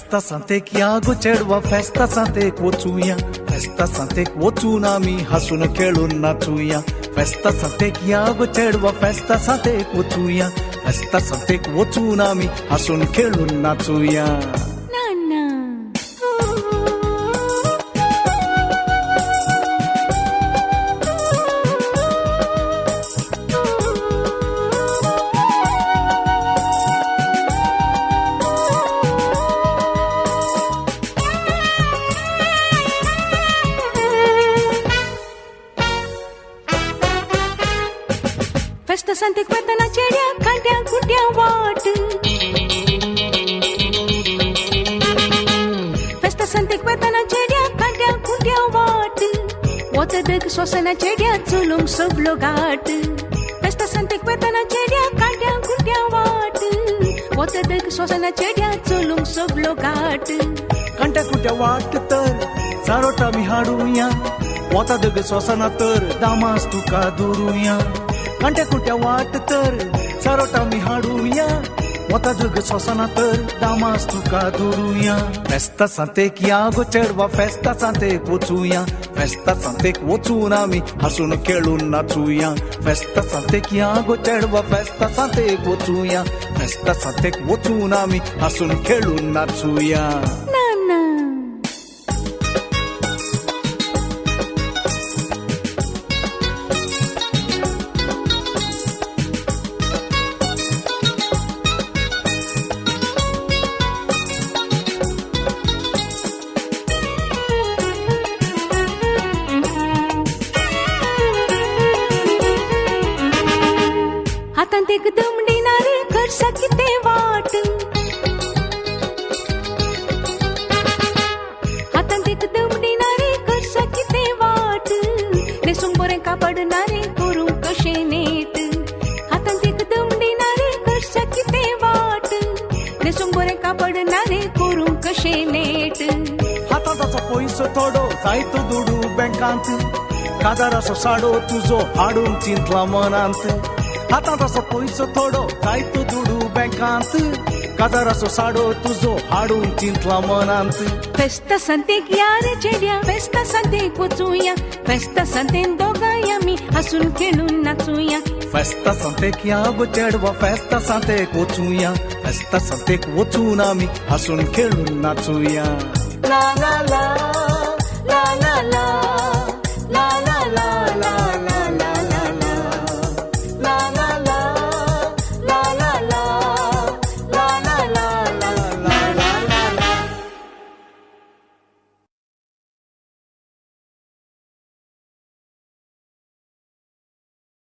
फेस्ता सांतेक या गो चेडवा फेस्ता सांतेक वचूया फेस्ता सांतेक वचून आमी हसून खेळून नाचूया फेस्ता सांतेक या गो चेडवा फेस्ता सांतेक वचूया फेस्ता सांतेक वचून आमी हसून खेळून नाचूया फेस्ता सांतेक वतना चेड्या कांट्या कुट्या वाट फेस्ता सांतेक वतना चेड्या कांट्या कुट्या वाट वतदक सोसना चेड्या चुलूंक सबलो घाट फेस्ता सांतेक वतना चेड्या कांट्या कुट्या वाट वतदक सोसना चेड्या चुलूंक सबलो घाट कांट्या कुट्या वाट तर चारोट आमी हाडूया वतदक सोसना तर दामास तुका दुरुया कांट्या कुट्या वाट तर चारोट आमी हाडूया वता जग सोसना तर दामास तुका दुरुया फेस्ता सांतेक या गो चेडवा फेस्ता सांतेक वचूया फेस्ता सांतेक वचून आमी हसून खेळून नाचूया फेस्ता सांतेक या गो चेडवा फेस्ता सांतेक वचूया फेस्ता सांतेक वचून आमी हसून खेळून नाचूया हातांत एक दमडीनार करसा कितें वाट हातांत एक दमडीनार करसा कितें वाट न्हेसूंक बरें कापडनारे करूंक कशें नेट हातांत एक दमडीनार करसा कितें वाट न्हेसूंक बरें कापडनारे करूंक कशें नेट हातांत आसा पयसो थोडो जायतो दुडू बँकांत काजार असो साडो तुजो हाडून चिंतला मनांत हातांत असो पयसो थोडो जायतो दुडू बँकांत काजार असो साडो तुजो हाडून चिंतला मनांत फेस्ता सांतेक या रे चेड्या फेस्ता सांतेक वचूया फेस्ता सांतेन दोगांय आमी हसून खेळून नाचूया फेस्ता सांतेक या गो चेडवा फेस्ता सांतेक वचूया फेस्ता सांतेक वचून आमी हसून खेळून नाचूया ला ला ला ला ला ला